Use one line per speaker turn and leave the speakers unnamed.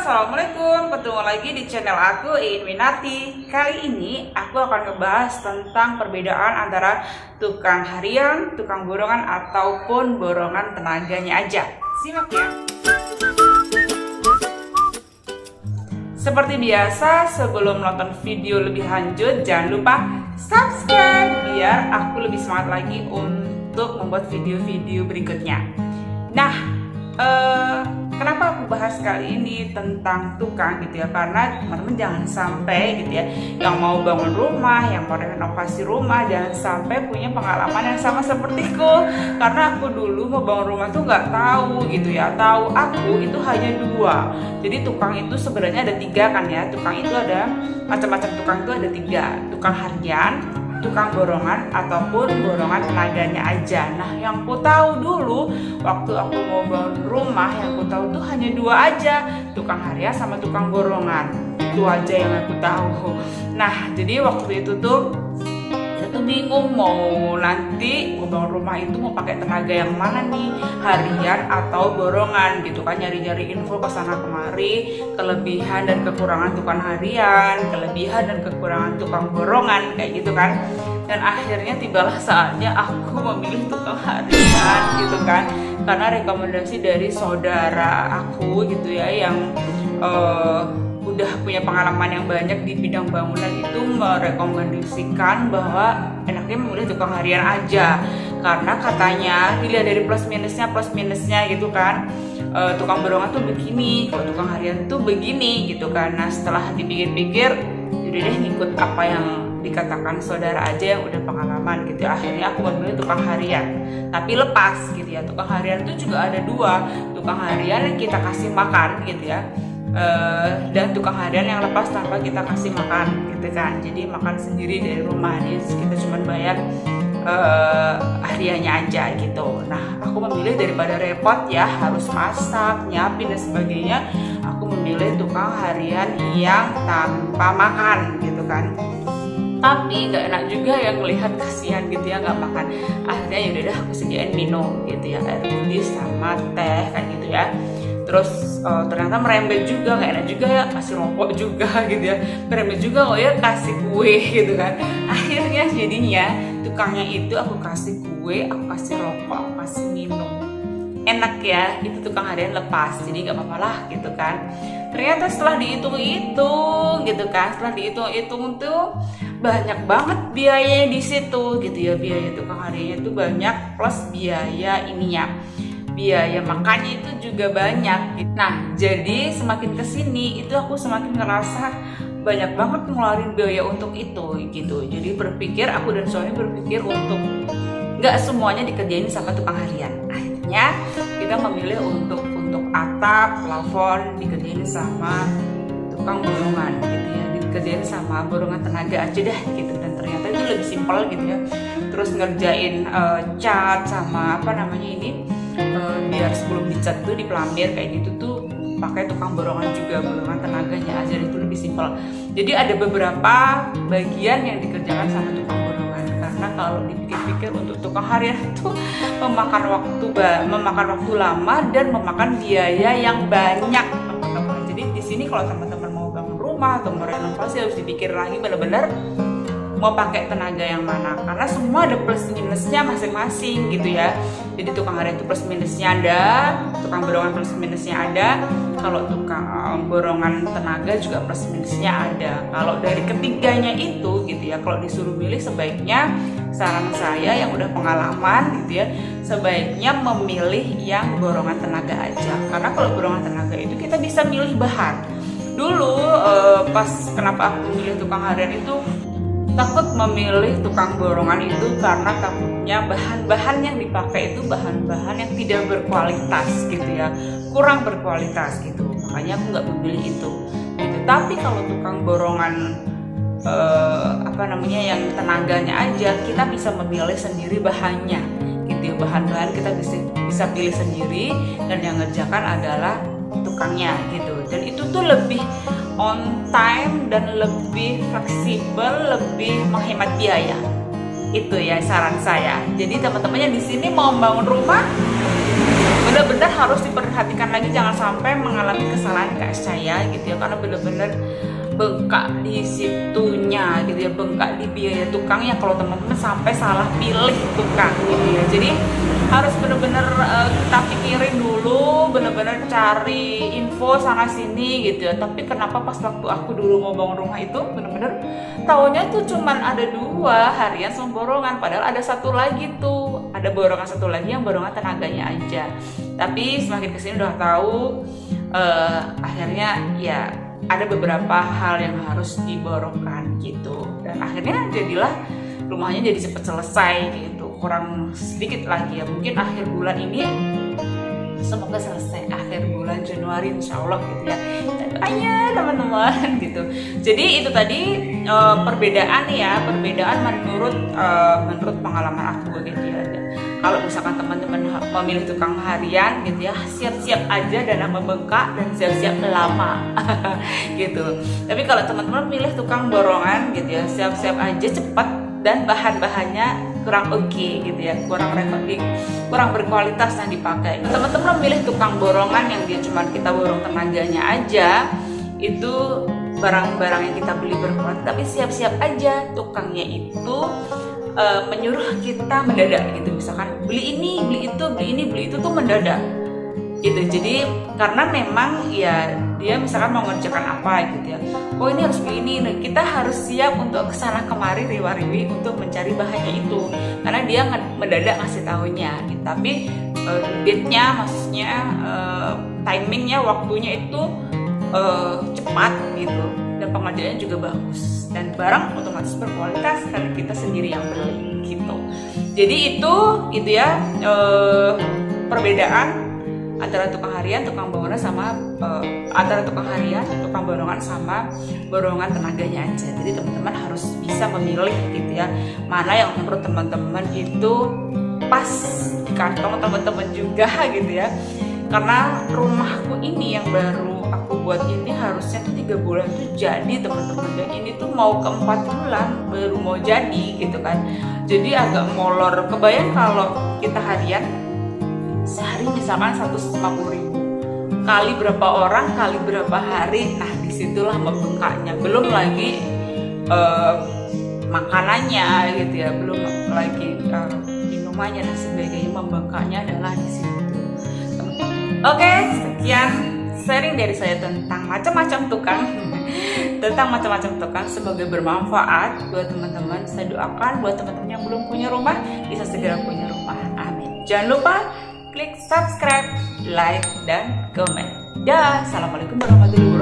Assalamualaikum, ketemu lagi di channel aku Iin Winarti. Kali ini aku akan ngebahas tentang perbedaan antara tukang harian, tukang borongan, ataupun borongan tenaganya aja. Simak ya. Seperti biasa, sebelum nonton video lebih lanjut, jangan lupa subscribe biar aku lebih semangat lagi untuk membuat video-video berikutnya. Nah, kenapa aku bahas kali ini tentang tukang gitu ya, karena teman-teman jangan sampai gitu ya, yang mau bangun rumah, yang mau renovasi rumah, jangan sampai punya pengalaman yang sama sepertiku. Karena aku dulu mau bangun rumah tuh nggak tahu gitu ya, tahu aku itu hanya dua. Jadi tukang itu sebenarnya ada tiga kan ya, tukang itu ada macam-macam, tukang itu ada tiga, tukang harian, tukang borongan, ataupun borongan tenaganya aja. Nah, yang ku tahu dulu waktu aku mau bangun rumah, yang ku tahu tuh hanya dua aja, tukang harian sama tukang borongan. Itu aja yang aku tahu. Nah, jadi waktu itu tuh saya tuh bingung mau nanti mau bangun rumah itu mau pakai tenaga yang mana nih, harian atau borongan gitu kan, nyari-nyari info ke sana kemari, kelebihan dan kekurangan tukang harian, kelebihan dan kekurangan tukang borongan kayak gitu kan. Dan akhirnya tibalah saatnya aku memilih tukang harian gitu kan, karena rekomendasi dari saudara aku gitu ya, yang udah punya pengalaman yang banyak di bidang bangunan, itu merekomendasikan bahwa enaknya memilih tukang harian aja, karena katanya dilihat dari plus minusnya gitu kan. Tukang borongan tuh begini, kalau tukang harian tuh begini gitu kan. Nah, setelah dipikir-pikir, yaudah deh ngikut apa yang dikatakan saudara aja yang udah pengalaman gitu. Akhirnya aku memilih tukang harian, tapi lepas gitu ya. Tukang harian itu juga ada dua, tukang harian yang kita kasih makan gitu ya, dan tukang harian yang lepas tanpa kita kasih makan gitu kan. Jadi makan sendiri dari rumah, jadi kita cuma bayar hariannya aja gitu. Nah, aku memilih daripada repot ya harus masak, nyiapin dan sebagainya, aku memilih tukang harian yang tanpa makan gitu kan. Tapi nggak enak juga yang melihat kasihan gitu ya nggak makan. Akhirnya yaudah dah aku sediain minum gitu ya, air putih sama teh kan gitu ya. Terus ternyata merembet juga, nggak enak juga ya, kasih rokok juga gitu ya, merembet juga kok ya, kasih kue gitu kan. Akhirnya jadinya tukangnya itu aku kasih kue, aku kasih rokok, aku kasih minum. Enak ya, itu tukang harian lepas, jadi nggak apa-apa lah gitu kan. Ternyata setelah dihitung-hitung gitu kan, setelah dihitung-hitung tuh banyak banget biayanya di situ gitu ya. Biaya tukang hariannya tuh banyak, plus biaya ininya, biaya makannya itu juga banyak. Nah, jadi semakin kesini itu aku semakin ngerasa banyak banget ngeluarin biaya untuk itu gitu. Jadi aku dan suami berpikir untuk nggak semuanya dikerjain sama tukang harian. Akhirnya kita memilih untuk atap, plafon dikerjain sama tukang borongan gitu ya, dikerjain sama borongan tenaga aja dah gitu. Dan ternyata itu lebih simpel gitu ya. Terus ngerjain cat sama apa namanya ini, biar sebelum dicat tuh dipelambir kayak gitu tuh pakai tukang borongan juga, borongan tenaganya aja, itu lebih simpel. Jadi ada beberapa bagian yang dikerjakan sama tukang borongan, karena kalau dipikir-pikir untuk tukang harian itu memakan waktu lama dan memakan biaya yang banyak, teman-teman. Jadi di sini kalau teman-teman mau bangun rumah atau mau renovasi harus dipikir lagi benar-benar mau pakai tenaga yang mana, karena semua ada plus minusnya masing-masing gitu ya. Jadi tukang harian itu plus minusnya ada, tukang borongan plus minusnya ada, kalau tukang borongan tenaga juga plus minusnya ada. Kalau dari ketiganya itu gitu ya, kalau disuruh milih, sebaiknya saran saya yang udah pengalaman gitu ya, sebaiknya memilih yang borongan tenaga aja. Karena kalau borongan tenaga itu kita bisa milih bahan. Dulu pas kenapa aku milih tukang harian itu, takut memilih tukang borongan itu karena takutnya bahan-bahan yang dipakai itu bahan-bahan yang tidak berkualitas gitu ya, kurang berkualitas gitu. Makanya aku nggak memilih itu gitu. Tapi kalau tukang borongan yang tenaganya aja, kita bisa memilih sendiri bahannya gitu ya. Bahan-bahan kita bisa pilih sendiri, dan yang ngerjakan adalah tukangnya gitu. Dan itu tuh lebih on time dan lebih fleksibel, lebih menghemat biaya. Itu ya saran saya. Jadi teman-teman yang di sini mau bangun rumah, benar-benar harus diperhatikan lagi, jangan sampai mengalami kesalahan kayak saya gitu ya, karena benar-benar bengkak di situnya gitu ya, bengkak di biaya tukangnya kalau teman-teman sampai salah pilih tukang gitu ya. Jadi harus benar-benar kita pikirin dulu, benar-benar cari info sana sini gitu ya. Tapi kenapa pas waktu aku dulu mau bangun rumah itu benar-benar taunya tuh cuman ada 2 harian sama borongan, padahal ada satu lagi tuh, ada borongan satu lagi yang borongan tenaganya aja. Tapi semakin kesini udah tahu, akhirnya ya ada beberapa hal yang harus diborongkan gitu, dan akhirnya jadilah rumahnya jadi cepet selesai gitu, kurang sedikit lagi ya, mungkin akhir bulan ini semoga selesai, akhir bulan Januari insya Allah gitu ya, ayo teman-teman gitu. Jadi itu tadi perbedaan menurut pengalaman aku gitu ya. Kalau misalkan teman-teman memilih tukang harian gitu ya, siap-siap aja dana membengkak dan siap-siap lama gitu. Tapi kalau teman-teman pilih tukang borongan gitu ya, siap-siap aja cepat dan bahan-bahannya kurang oke gitu ya, kurang berkualitas yang dipakai. Teman-teman memilih tukang borongan yang dia cuma kita borong tenaganya aja, itu barang-barang yang kita beli berkualitas, tapi siap-siap aja tukangnya itu menyuruh kita mendadak gitu, misalkan beli ini, beli itu, beli ini, beli itu tuh mendadak gitu. Jadi karena memang ya dia misalkan mau ngerjakan apa gitu ya, oh ini harus beli ini, nah, kita harus siap untuk kesana kemari riwa-riwi untuk mencari bahannya itu, karena dia mendadak ngasih tahunya gitu. Tapi date-nya, maksudnya timingnya, waktunya itu cepat gitu, dan pengerjaannya juga bagus, dan barang otomatis berkualitas karena kita sendiri yang beli gitu. Jadi itu ya perbedaan antara tukang harian, tukang borongan sama antara tukang harian, tukang borongan sama borongan tenaganya aja. Jadi teman-teman harus bisa memilih gitu ya, mana yang menurut teman-teman itu pas di kantong teman-teman juga gitu ya. Karena rumahku ini yang baru aku buat ini harusnya tuh 3 bulan tuh jadi teman-teman, dan ini tuh mau ke 4 bulan baru mau jadi gitu kan. Jadi agak molor. Kebayang kalau kita harian sehari misalkan 150.000 kali berapa orang kali berapa hari, nah disitulah membengkaknya. Belum lagi makanannya gitu ya, belum lagi minumannya dan sebagainya, membengkaknya adalah di situ. Oke, sekian sharing dari saya tentang macam-macam tukang. Semoga bermanfaat buat teman-teman. Saya doakan buat teman-teman yang belum punya rumah bisa segera punya rumah. Amin. Jangan lupa klik subscribe, like, dan komen. Dah, assalamualaikum warahmatullahi wabarakatuh.